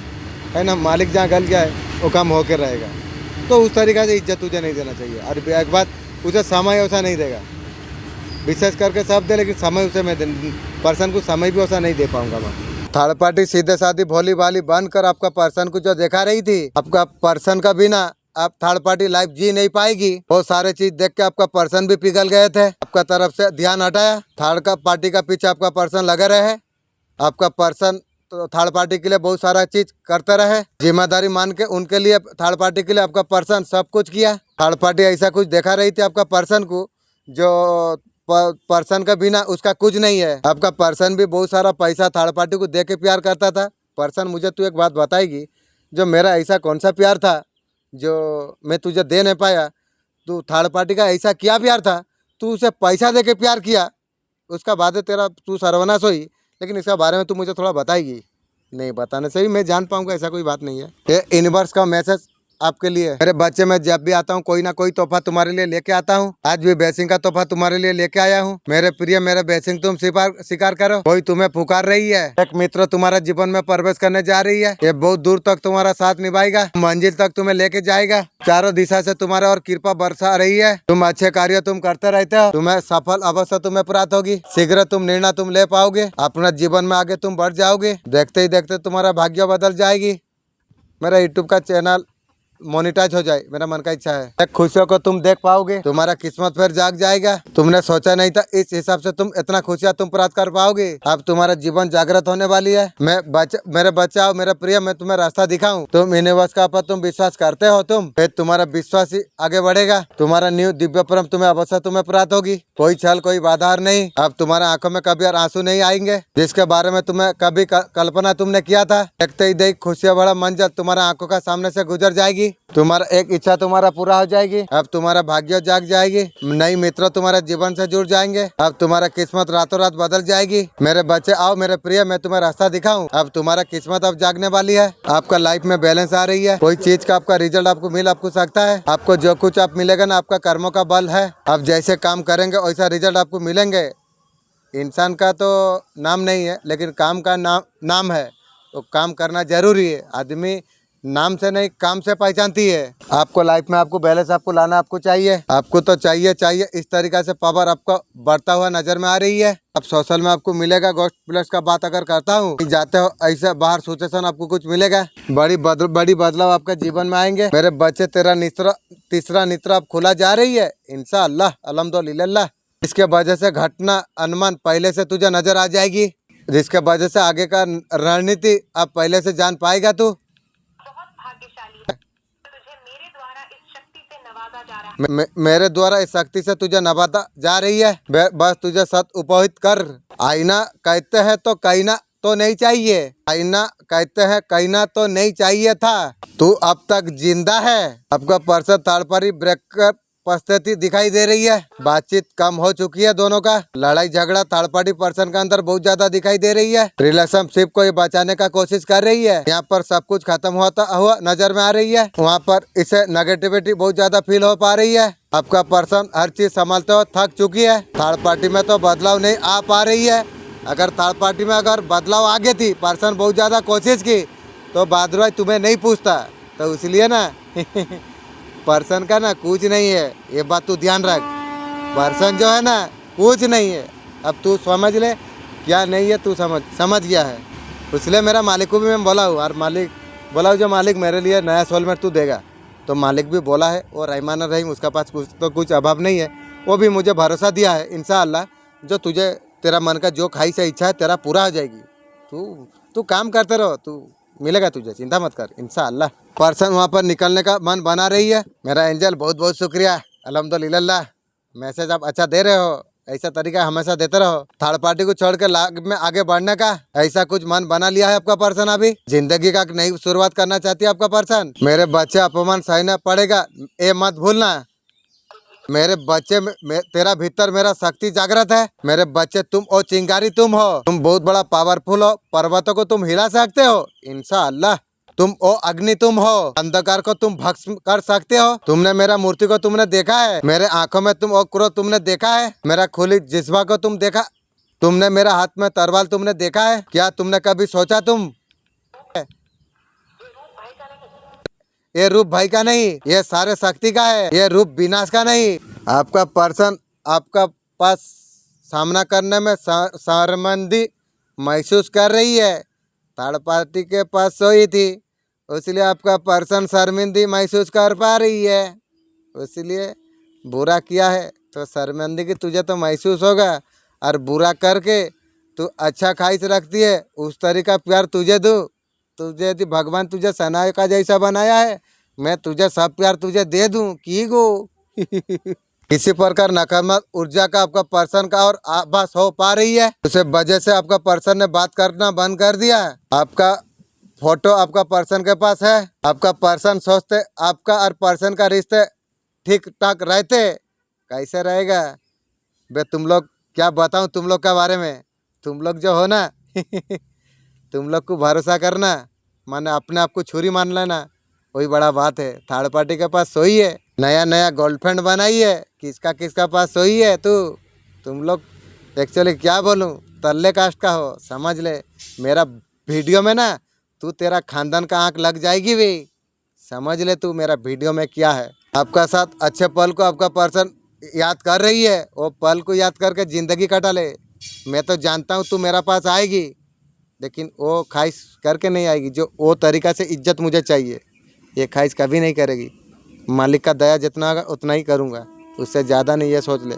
है ना। मालिक जहाँ गल गया है वो काम होकर रहेगा, तो उस तरीका से इज्जत तुझे नहीं देना चाहिए। और एक बात, उसे समय वैसा नहीं देगा, विशेष करके सब दे, लेकिन समय उसे मैं पर्सन को समय भी वैसा नहीं दे पाऊंगा मैं। थर्ड पार्टी सीधे साधी भोली भाली बनकर आपका पर्सन को जो दिखा रही थी, आपका पर्सन का बिना आप थर्ड पार्टी लाइफ जी नहीं पाएगी। वो सारे चीज देख के आपका पर्सन भी पिघल गए थे, आपका तरफ से ध्यान हटाया, थर्ड का पार्टी का पीछे आपका पर्सन लगे रहे। आपका पर्सन तो थर्ड पार्टी के लिए बहुत सारा चीज करते रहे, जिम्मेदारी मान के उनके लिए थर्ड पार्टी के लिए आपका पर्सन सब कुछ किया। थर्ड पार्टी ऐसा कुछ देखा रही थी आपका पर्सन को, जो पर्सन का बिना उसका कुछ नहीं है। आपका पर्सन भी बहुत सारा पैसा थर्ड पार्टी को दे के प्यार करता था। पर्सन मुझे तू एक बात बताएगी, जो मेरा ऐसा कौन सा प्यार था जो मैं तुझे दे नहीं पाया? तू थर्ड पार्टी का ऐसा क्या प्यार था, तू उसे पैसा दे के प्यार किया, उसका बाद तेरा तू सर्वनाश हुई। लेकिन इसका बारे में तू मुझे थोड़ा बताएगी? नहीं बताने से ही मैं जान पाऊंगा, ऐसा कोई बात नहीं है। ये यूनिवर्स का मैसेज आपके लिए। मेरे बच्चे, मैं जब भी आता हूँ कोई ना कोई तोहफा तुम्हारे लिए लेके आता हूँ। आज भी बेसिंग का तोहफा तुम्हारे लिए लेके आया हूँ। मेरे प्रिय, मेरे बेसिंग तुम स्वीकार करो। कोई तुम्हें पुकार रही है, एक मित्र तुम्हारा जीवन में प्रवेश करने जा रही है। ये बहुत दूर तक तुम्हारा साथ निभाएगा, मंजिल तक तुम्हें लेके जाएगा। चारों दिशा से तुम्हारे और कृपा बरसा रही है। तुम अच्छे कार्य तुम करते रहते हो, तुम्हें सफल अवश्य तुम्हें प्राप्त होगी। शीघ्र तुम निर्णय तुम ले पाओगे, अपना जीवन में आगे तुम बढ़ जाओगे। देखते ही देखते तुम्हारा भाग्य बदल जाएगी। मेरा यूट्यूब का चैनल मोनिटाइज हो जाए, मेरा मन का इच्छा है। एक खुशियों को तुम देख पाओगे, तुम्हारा किस्मत फिर जाग जाएगा। तुमने सोचा नहीं था इस हिसाब से तुम इतना खुशियाँ तुम प्राप्त कर पाओगे। अब तुम्हारा जीवन जागृत होने वाली है। मेरे बच्चा और मेरे प्रिय, मैं तुम्हें रास्ता दिखाऊं। तुम यूनिवर्स का पर तुम विश्वास करते हो, तुम फिर तुम्हारा विश्वास ही आगे बढ़ेगा। तुम्हारा न्यू दिव्य परम तुम्हें अवश्य तुम्हें प्राप्त होगी। कोई छल, कोई बाधा नहीं। अब तुम्हारे आंखों में कभी और आंसू नहीं आएंगे, जिसके बारे में तुम्हें कभी कल्पना तुमने किया था। देखते ही देख खुशियाँ बड़ा मंजर तुम्हारा आंखों का सामने से गुजर जाएगी। तुम्हारा एक इच्छा तुम्हारा पूरा हो जाएगी। अब तुम्हारा भाग्य जाग जाएगी। नई मित्र तुम्हारे जीवन से जुड़ जाएंगे। अब तुम्हारा किस्मत रातों रात बदल जाएगी। मेरे बच्चे आओ, मेरे प्रिय, मैं तुम्हें रास्ता दिखाऊं। अब तुम्हारा किस्मत अब जागने वाली है। आपका लाइफ में बैलेंस आ रही है। कोई चीज का आपका रिजल्ट आपको सकता है। आपको जो कुछ आप मिलेगा ना, आपका कर्मों का बल है। आप जैसे काम करेंगे वैसा रिजल्ट आपको मिलेंगे। इंसान का तो नाम नहीं है, लेकिन काम का नाम है। तो काम करना जरूरी है। आदमी नाम से नहीं, काम से पहचानती है। आपको लाइफ में आपको बैलेंस आपको लाना आपको चाहिए। आपको तो चाहिए इस तरीका से पावर आपको बढ़ता हुआ नजर में आ रही है। अब सोशल में आपको मिलेगा। गोस्ट प्लस का बात अगर करता हूँ, जाते हो ऐसे बाहर सिचुएशन आपको कुछ मिलेगा। बड़ी बदलाव आपके जीवन में आएंगे। मेरे बच्चे, तेरा तीसरा नेत्र अब खुला जा रही है इंशाअल्लाह, अल्हम्दुलिल्लाह। इसके वजह से घटना अनुमान पहले से तुझे नजर आ जाएगी, जिसके वजह से आगे का रणनीति अब पहले से जान पाएगा तू। मेरे द्वारा इस शक्ति से तुझे नवाजा जा रही है। बस तुझे सत उपहित कर। आईना कहते हैं तो कहना तो नहीं चाहिए, आईना कहते हैं कहना तो नहीं चाहिए था। तू अब तक जिंदा है। आपका पर्सन थर्ड पार्टी ब्रेकअप परिस्थिति दिखाई दे रही है। बातचीत कम हो चुकी है दोनों का। लड़ाई झगड़ा थर्ड पार्टी पर्सन के अंदर बहुत ज्यादा दिखाई दे रही है। रिलेशनशिप को ये बचाने का कोशिश कर रही है। यहाँ पर सब कुछ खत्म होता हुआ नजर में आ रही है। वहाँ पर इसे नेगेटिविटी बहुत ज्यादा फील हो पा रही है। आपका पर्सन हर चीज संभालते हुए थक चुकी है। थर्ड पार्टी में तो बदलाव नहीं आ पा रही है। अगर थर्ड पार्टी में अगर बदलाव आ गई थी, पर्सन बहुत ज्यादा कोशिश की, तो बादराई तुम्हें नहीं पूछता। तो इसलिए ना पर्सन का ना कुछ नहीं है, ये बात तू ध्यान रख। पर्सन जो है ना कुछ नहीं है। अब तू समझ ले क्या नहीं है, तू समझ गया है। इसलिए मेरा मालिक को भी मैं बोला हूँ, और मालिक बोला हूँ जो मालिक मेरे लिए नया सोलमेट तू देगा। तो मालिक भी बोला है, और रहमान रहीम उसका पास कुछ अभाव नहीं है। वो भी मुझे भरोसा दिया है इंशाअल्लाह, जो तुझे तेरा मन का जो ख्वाहिश है, इच्छा है, तेरा पूरा हो जाएगी। तू काम करते रहो, तू मिलेगा तुझे, चिंता मत कर इंशाअल्लाह। पर्सन वहाँ पर निकलने का मन बना रही है। मेरा एंजल बहुत बहुत शुक्रिया, अल्हम्दुलिल्लाह। मैसेज आप अच्छा दे रहे हो, ऐसा तरीका हमेशा देते रहो। थर्ड पार्टी को छोड़ के लाइफ में आगे बढ़ने का ऐसा कुछ मन बना लिया है आपका पर्सन। अभी जिंदगी का नई शुरुआत करना चाहती है आपका पर्सन। मेरे बच्चे, अपमान सहना पड़ेगा, ये मत भूलना। मेरे बच्चे में तेरा भीतर मेरा शक्ति जागृत है। मेरे बच्चे, तुम ओ चिंगारी तुम हो। तुम बहुत बड़ा पावरफुल हो। पर्वतों को तुम हिला सकते हो इंशाअल्लाह। तुम ओ अग्नि तुम हो। अंधकार को तुम भस्म कर सकते हो। तुमने मेरा मूर्ति को तुमने देखा है। मेरे आंखों में तुम ओ क्रोध तुमने देखा है। मेरा खुली जिस्वा को तुम देखा। तुमने मेरा हाथ में तलवार तुमने देखा है। क्या तुमने कभी सोचा तुम ये रूप भाई का नहीं, ये सारे शक्ति का है, ये रूप विनाश का नहीं। आपका पर्सन आपका पास सामना करने में शर्मिंदगी महसूस कर रही है। थर्ड पार्टी के पास सोई थी, इसलिए आपका पर्सन शर्मिंदगी महसूस कर पा रही है, इसलिए बुरा किया है तो शर्मिंदगी तुझे तो महसूस होगा। और बुरा करके तू अच्छा ख्वाहिश रखती है, उस तरीका प्यार तुझे दूँ, तुझे यदि भगवान तुझे सनाए का जैसा बनाया है, मैं तुझे सब प्यार तुझे दे दूँ की गो। किसी प्रकार नकारात्मक ऊर्जा का आपका पर्सन का और आभास हो पा रही है, उस वजह से आपका पर्सन ने बात करना बंद कर दिया। आपका फोटो आपका पर्सन के पास है। आपका पर्सन सोचते आपका और पर्सन का रिश्ते ठीक ठाक रहते, कैसे रहेगा बे? तुम लोग क्या बताऊं तुम लोग के बारे में, तुम लोग जो हो ना तुम लोग को भरोसा करना माने अपने आप को छुरी मान लेना, वही बड़ा बात है। थर्ड पार्टी के पास सोई है, नया नया गर्लफ्रेंड बनाई है, किसका किसका पास सोई है तू। तुम लोग एक्चुअली क्या बोलूं, तल्ले कास्ट का हो समझ ले। मेरा वीडियो में ना तू तेरा खानदान का आंख लग जाएगी भी, समझ ले तू मेरा वीडियो में क्या है। आपका साथ अच्छे पल को आपका पर्सन याद कर रही है, वो पल को याद करके ज़िंदगी कटा ले। मैं तो जानता हूँ तू मेरा पास आएगी, लेकिन वो ख्वाहिश करके नहीं आएगी जो वो तरीक़ा से इज्जत मुझे चाहिए, ये ख्वाहिश कभी नहीं करेगी। मालिक का दया जितना होगा उतना ही करूँगा, उससे ज़्यादा नहीं, ये सोच ले।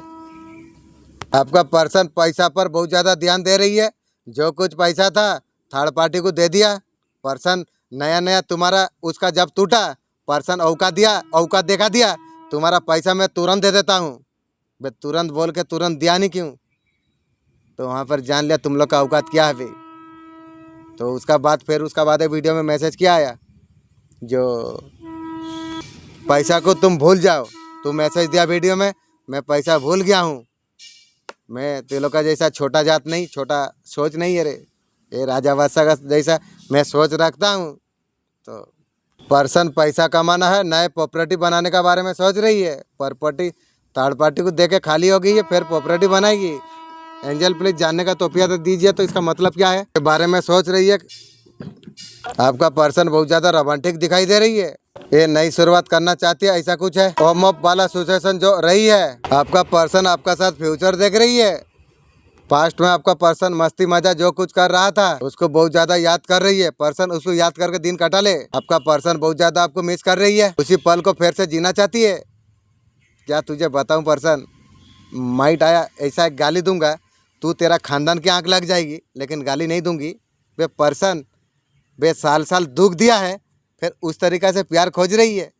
आपका पर्सन पैसा पर बहुत ज़्यादा ध्यान दे रही है, जो कुछ पैसा था थर्ड पार्टी को दे दिया। पर्सन नया नया तुम्हारा उसका जब टूटा, पर्सन औकात देखा दिया, तुम्हारा पैसा मैं तुरंत दे देता हूँ। बे तुरंत बोल के तुरंत दिया नहीं क्यों? तो वहाँ पर जान लिया तुम लोग का औकात क्या है भाई। तो उसका बाद वीडियो में मैसेज क्या आया, जो पैसा को तुम भूल जाओ। तू मैसेज दिया वीडियो में, मैं पैसा भूल गया हूँ, मैं तेलों का जैसा छोटा जात नहीं, छोटा सोच नहीं है रे, ये राजा बादशाह का जैसा मैं सोच रखता हूँ। तो पर्सन पैसा कमाना है, नए प्रॉपर्टी बनाने का बारे में सोच रही है। प्रॉपर्टी थर्ड पार्टी को दे के खाली हो गई है, फिर प्रॉपर्टी बनाएगी। एंजल प्लीज जानने का तोहफा तो दीजिए, तो इसका मतलब क्या है के बारे में सोच रही है। आपका पर्सन बहुत ज़्यादा रोमांटिक दिखाई दे रही है, ये नई शुरुआत करना चाहती है, ऐसा कुछ है। होम ऑफ वाला सिचुएशन जो रही है, आपका पर्सन आपका साथ फ्यूचर देख रही है। पास्ट में आपका पर्सन मस्ती मजा जो कुछ कर रहा था उसको बहुत ज्यादा याद कर रही है। पर्सन उसको याद करके दिन कटा ले। आपका पर्सन बहुत ज्यादा आपको मिस कर रही है, उसी पल को फिर से जीना चाहती है। क्या तुझे बताऊं पर्सन, माइट आया ऐसा एक गाली दूंगा, तू तेरा खानदान की आंख लग जाएगी, लेकिन गाली नहीं दूंगी। बे पर्सन, बे साल साल दुख दिया है, फिर उस तरीक़ा से प्यार खोज रही है।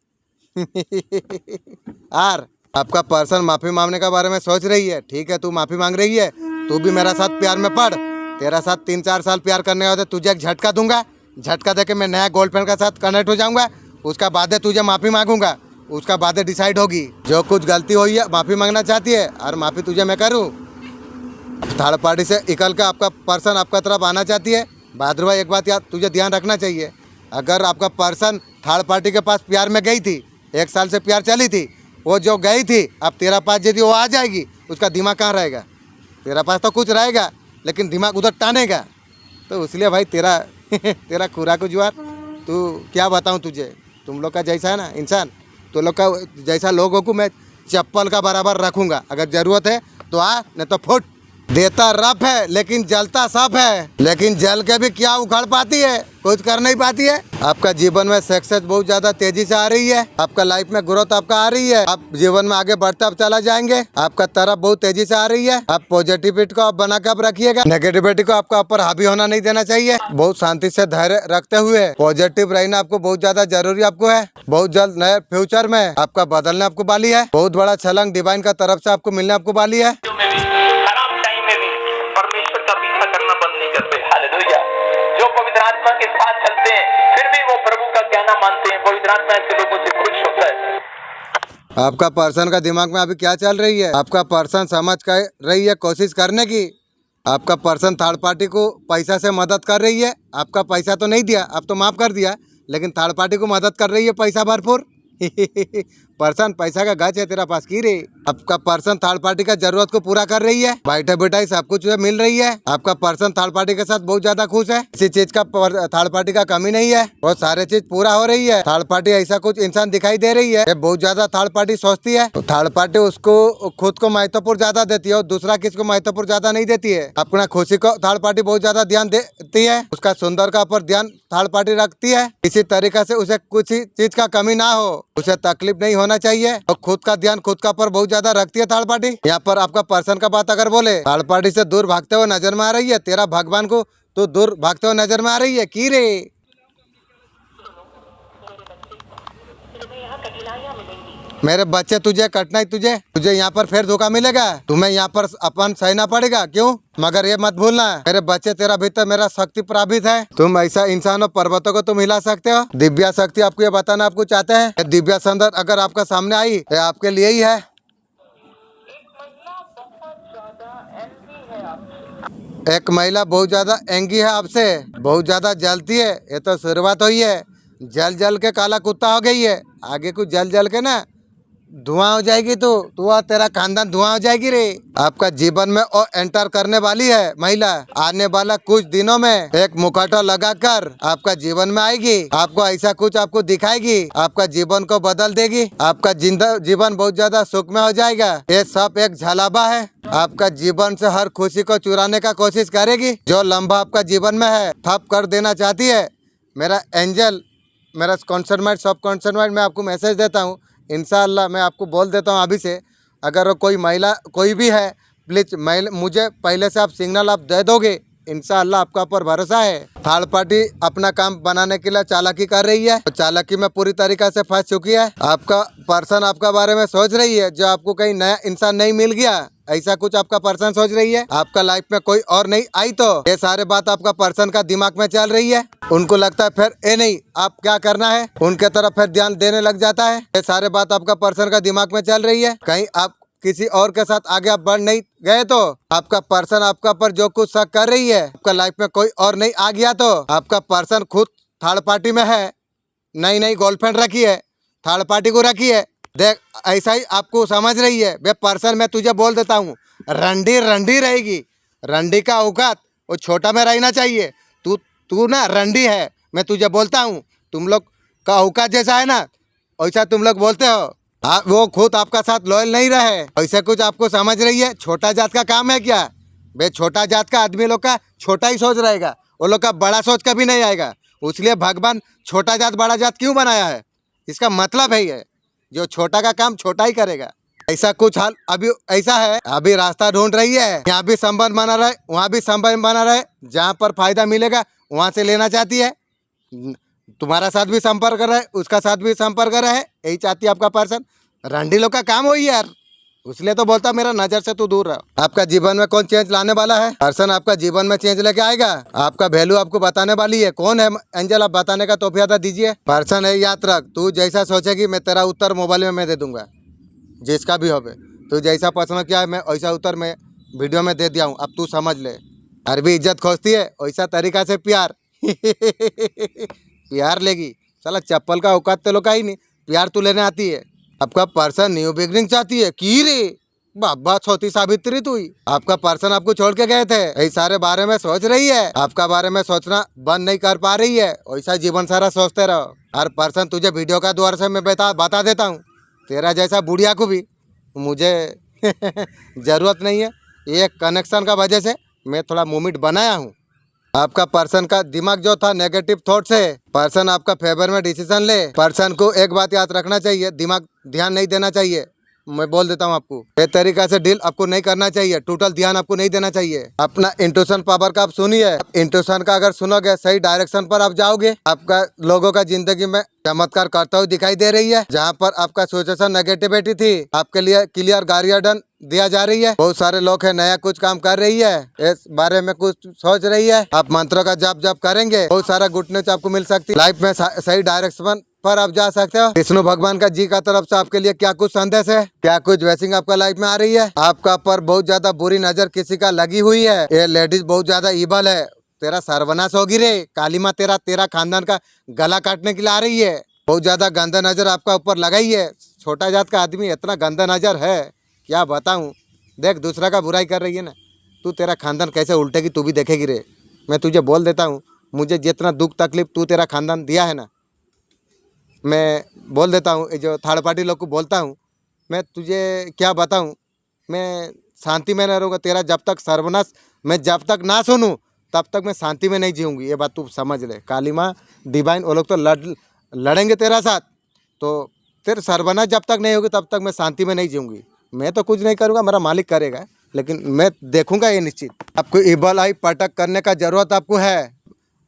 आर आपका पर्सन माफ़ी मांगने का बारे में सोच रही है। ठीक है, तू माफ़ी मांग रही है, तू भी मेरा साथ प्यार में पड़। तेरा साथ 3-4 साल प्यार करने होते, तुझे एक झटका दूंगा, झटका देके मैं नया गर्लफ्रेंड का साथ कनेक्ट हो जाऊंगा। उसका बाद तुझे माफ़ी मांगूंगा, उसका बाद डिसाइड होगी। जो कुछ गलती हुई है माफ़ी मांगना चाहती है, और माफ़ी तुझे मैं करूँ। थर्ड पार्टी से निकल कर आपका पर्सन आपका तरफ आना चाहती है। बहादुर भाई, एक बात याद तुझे ध्यान रखना चाहिए, अगर आपका पर्सन थर्ड पार्टी के पास प्यार में गई थी, 1 साल से प्यार चली थी, वो जो गई थी, अब तेरा पास यदि वो आ जाएगी, उसका दिमाग कहाँ रहेगा? तेरा पास तो कुछ रहेगा, लेकिन दिमाग उधर टानेगा। तो इसलिए भाई तेरा तेरा खुराक जुआर, तू क्या बताऊँ तुझे। तुम लोग का जैसा है ना इंसान, तो लोग का जैसा लोगों को मैं चप्पल का बराबर रखूँगा। अगर ज़रूरत है तो आ, नहीं तो फुट। देता रफ है लेकिन जलता सफ है, लेकिन जल के भी क्या उखड़ पाती है, कुछ कर नहीं पाती है। आपका जीवन में सक्सेस बहुत ज्यादा तेजी से आ रही है, आपका लाइफ में ग्रोथ आपका आ रही है, आप जीवन में आगे बढ़ते आप चला जाएंगे। आपका तरफ बहुत तेजी से आ रही है। आप पॉजिटिविटी को आप बना के आप रखिएगा, नेगेटिविटी को आपका ऊपर हावी होना नहीं देना चाहिए। बहुत शांति से धैर्य रखते हुए पॉजिटिव रहना आपको बहुत ज्यादा जरूरी आपको है। बहुत जल्द नए फ्यूचर में आपका बदलने आपको वाली है। बहुत बड़ा छलांग डिवाइन का तरफ से आपको मिलने आपको वाली है। हालेलुया। जो पवित्र आत्मा के साथ चलते हैं, फिर भी वो प्रभु का कहना मानते हैं, पवित्र आत्मा ऐसे लोगों से खुश होता है। आपका पर्सन का दिमाग में अभी क्या चल रही है? आपका पर्सन समझ कर रही है कोशिश करने की। आपका पर्सन थर्ड पार्टी को पैसा से मदद कर रही है। आपका पैसा तो नहीं दिया, अब तो माफ़ कर दिया, लेकिन थर्ड पार्टी को मदद कर रही है पैसा भरपूर। पर्सन पैसा का गज है तेरा पास की रे। आपका पर्सन थर्ड पार्टी का जरूरत को पूरा कर रही है, बैठे बैठाई सब कुछ मिल रही है। आपका पर्सन थर्ड पार्टी के साथ बहुत ज्यादा खुश है, किसी चीज का थर्ड पार्टी का कमी नहीं है, बहुत सारे चीज पूरा हो रही है। थर्ड पार्टी ऐसा कुछ इंसान दिखाई दे रही है, बहुत ज्यादा थर्ड पार्टी सोचती है। थर्ड पार्टी उसको खुद को महत्वपूर्ण ज्यादा देती है और दूसरा किसी को महत्वपूर्ण ज्यादा नहीं देती है। अपना खुशी को थर्ड पार्टी बहुत ज्यादा ध्यान देती है, उसका सुंदर का ऊपर ध्यान थर्ड पार्टी रखती है। इसी तरीके से उसे कुछ चीज का कमी ना हो, उसे तकलीफ नहीं होना चाहिए और खुद का ध्यान खुद का ऊपर बहुत ज्यादा रखती है थर्ड पार्टी। यहाँ पर आपका पर्सन का बात अगर बोले, थर्ड पार्टी से दूर भागते हुए नजर में आ रही है, तेरा भगवान को तो दूर भागते हुए नजर में आ रही है की रे। मेरे बच्चे तुझे कटना ही तुझे यहाँ पर फिर धोखा मिलेगा, तुम्हें यहाँ पर अपन सहना पड़ेगा। क्यों? मगर ये मत भूलना मेरे बच्चे, तेरा भीतर मेरा शक्ति प्रापित है। तुम ऐसा इंसान हो, पर्वतों को तुम हिला सकते हो। दिव्या शक्ति आपको ये बताना आपको चाहते हैं, ये दिव्या सुंदर अगर आपका सामने आई ये आपके लिए ही है। एक महिला बहुत ज्यादा एंगी है आपसे, बहुत ज्यादा जलती है। ये तो शुरुआत हुई है, जल जल के काला कुत्ता हो गई है, आगे कुछ जल जल के ना धुआं हो जाएगी। तू और तेरा खानदान धुआं हो जाएगी रे। आपका जीवन में और एंटर करने वाली है महिला, आने वाला कुछ दिनों में एक मुखौटा लगाकर आपका जीवन में आएगी। आपको ऐसा कुछ आपको दिखाएगी, आपका जीवन को बदल देगी। आपका जीवन बहुत ज्यादा सुखमय हो जाएगा। ये सब एक झलावा है, आपका जीवन से हर खुशी को चुराने का कोशिश करेगी। जो लंबा आपका जीवन में है ठप कर देना चाहती है। मेरा एंजल, मेरा कॉन्सर्न माइंड, सब कॉन्सर्न माइंड, मैं आपको मैसेज देता हूँ। इंशाअल्लाह मैं आपको बोल देता हूँ अभी से, अगर कोई महिला कोई भी है, प्लीज मुझे पहले से आप सिग्नल आप दे दोगे, इंशाअल्लाह आपका ऊपर भरोसा है। थर्ड पार्टी अपना काम बनाने के लिए चालाकी कर रही है, चालाकी में पूरी तरीके से फंस चुकी है। आपका पर्सन आपका बारे में सोच रही है, जो आपको कहीं नया इंसान नहीं मिल गया ऐसा कुछ आपका पर्सन सोच रही है। आपका लाइफ में कोई और नहीं आई तो ये सारे बात आपका पर्सन का दिमाग में चल रही है। उनको लगता है फिर ये नहीं आप क्या करना है, उनके तरफ फिर ध्यान देने लग जाता है। ये सारे बात आपका पर्सन का दिमाग में चल रही है। कहीं आप किसी और के साथ आगे आप बढ़ नहीं गए तो आपका पर्सन आपका पर जो कुछ शक कर रही है, आपका लाइफ में कोई और नहीं आ गया तो आपका पर्सन खुद थर्ड पार्टी में है, नई नई गर्लफ्रेंड रखी है, थर्ड पार्टी को रखी है। देख ऐसा ही आपको समझ रही है। बे पर्सन मैं तुझे बोल देता हूँ, रंडी रंडी रहेगी, रंडी का औकात वो छोटा में रहना चाहिए। तू ना रंडी है, मैं तुझे बोलता हूँ। तुम लोग का औकात जैसा है ना वैसा तुम लोग बोलते हो। वो खुद आपका साथ लॉयल नहीं रहे, ऐसे कुछ आपको समझ रही है। छोटा जात का काम है क्या बे? छोटा जात का आदमी लोग का छोटा ही सोच रहेगा, वो लोग का बड़ा सोच कभी नहीं आएगा। उसलिए भगवान छोटा जात बड़ा जात क्यों बनाया है, इसका मतलब है ये, जो छोटा का काम छोटा ही करेगा। ऐसा कुछ हाल अभी ऐसा है, अभी रास्ता ढूंढ रही है। यहाँ भी संबंध बना रहे, वहाँ भी संबंध बना रहे, जहाँ पर फायदा मिलेगा वहाँ से लेना चाहती है। तुम्हारा साथ भी संपर्क रहे, उसका साथ भी संपर्क रहे, यही चाहती है आपका पर्सन। रंडी लोग का काम वही यार, इसलिए तो बोलता मेरा नजर से तू दूर रहो। आपका जीवन में कौन चेंज लाने वाला है? पर्सन आपका जीवन में चेंज लेके आएगा, आपका वैल्यू आपको बताने वाली है। कौन है एंजल, आप बताने का तोहफा दीजिए। पर्सन है, याद रख, तू जैसा सोचेगी मैं तेरा उत्तर मोबाइल में मैं दे दूंगा, जिसका भी हो। तू जैसा प्रश्न किया है मैं वैसा उत्तर मैं वीडियो में दे दिया हूँ, अब तू समझ ले। अरबी इज्जत खोजती है वैसा तरीका से प्यार प्यार लेगी। साला चप्पल का औकात तो लोग का ही नहीं, प्यार तू लेने आती है। आपका पर्सन न्यू बिगनिंग चाहती है की रे। बाबा छोटी सावित्री तू ही। आपका पर्सन आपको छोड़ के गए थे, इस सारे बारे में सोच रही है। आपका बारे में सोचना बंद नहीं कर पा रही है, वैसा जीवन सारा सोचते रहो। हर पर्सन तुझे वीडियो का द्वार से मैं बता देता हूँ, तेरा जैसा बुढ़िया को भी मुझे जरूरत नहीं है। ये कनेक्शन का वजह से मैं थोड़ा मूवमेंट बनाया हूँ। आपका पर्सन का दिमाग जो था नेगेटिव थॉट से, पर्सन आपका फेवर में डिसीजन ले। पर्सन को एक बात याद रखना चाहिए, दिमाग ध्यान नहीं देना चाहिए। मैं बोल देता हूँ आपको, ये तरीका से डील आपको नहीं करना चाहिए, टोटल ध्यान आपको नहीं देना चाहिए। अपना इंट्यूशन पावर का आप सुनिए, इंट्यूशन का अगर सुनोगे सही डायरेक्शन पर आप जाओगे। आपका लोगों का जिंदगी में चमत्कार करता हुआ दिखाई दे रही है। जहाँ पर आपका सिचुएशन नेगेटिविटी थी, आपके लिए क्लियर गाइडेंस दिया जा रही है। बहुत सारे लोग है नया कुछ काम कर रही है, इस बारे में कुछ सोच रही है। आप मंत्रों का जाप करेंगे, बहुत सारा गुड न्यूज आपको मिल सकती है। लाइफ में सही डायरेक्शन पर आप जा सकते हो। विष्णु भगवान का जी का तरफ से आपके लिए क्या कुछ संदेश है, क्या कुछ ब्लेसिंग आपका लाइफ में आ रही है। आपका पर बहुत ज्यादा बुरी नजर किसी का लगी हुई है, ये लेडीज बहुत ज्यादा ईबल है। तेरा सर्वनाश होगी रे, काली माँ तेरा खानदान का गला काटने के लिए आ रही है। बहुत ज्यादा गंदा नजर आपका ऊपर लगाई है, छोटा जात का आदमी इतना गंदा नज़र है, क्या बताऊँ। देख दूसरा का बुराई कर रही है ना, तू तेरा खानदान कैसे उल्टेगी तू भी देखेगी रे। मैं तुझे बोल देता हूँ, मुझे जितना दुख तकलीफ तू तेरा खानदान दिया है ना, मैं बोल देता हूँ, ये जो थर्ड पार्टी लोग को बोलता हूँ, मैं तुझे क्या बताऊँ। मैं शांति में नहीं रहूँगा। तेरा जब तक सर्वनाश मैं जब तक ना सुनूँ तब तक मैं शांति में नहीं जीऊँगी। ये बात तू समझ ले। काली माँ डिवाइन वो लोग तो लड़ेंगे तेरा साथ, तो तेरे सर्वनाश जब तक नहीं होगी तब तक मैं शांति में नहीं जीऊँगी। मैं तो कुछ नहीं करूँगा, मेरा मालिक करेगा, लेकिन मैं देखूँगा ये निश्चित। आपको इबल आई पटक करने का ज़रूरत आपको है।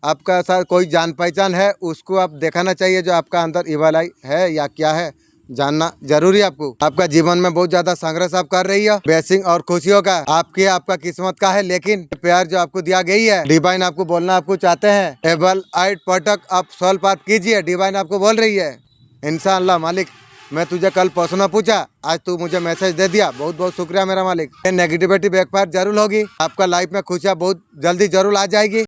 आपका साथ कोई जान पहचान है, उसको आप दिखाना चाहिए जो आपका अंदर इबल आई है या क्या है, जानना जरूरी है आपको। आपका जीवन में बहुत ज्यादा संघर्ष आप कर रही है, ब्लेसिंग और खुशियों का आपका किस्मत का है, लेकिन प्यार जो आपको दिया गई है, डिवाइन आपको बोलना आपको चाहते हैं। एबल आइट पटक आप सॉल्व पाप कीजिए, डिवाइन आपको बोल रही है। इंशाअल्लाह मालिक, मैं तुझे कल परसों पूछा, आज तू मुझे मैसेज दे दिया, बहुत बहुत शुक्रिया मेरा मालिक। नेगेटिविटी बैकफायर जरूर होगी, आपका लाइफ में खुशियाँ बहुत जल्दी जरूर आ जाएगी।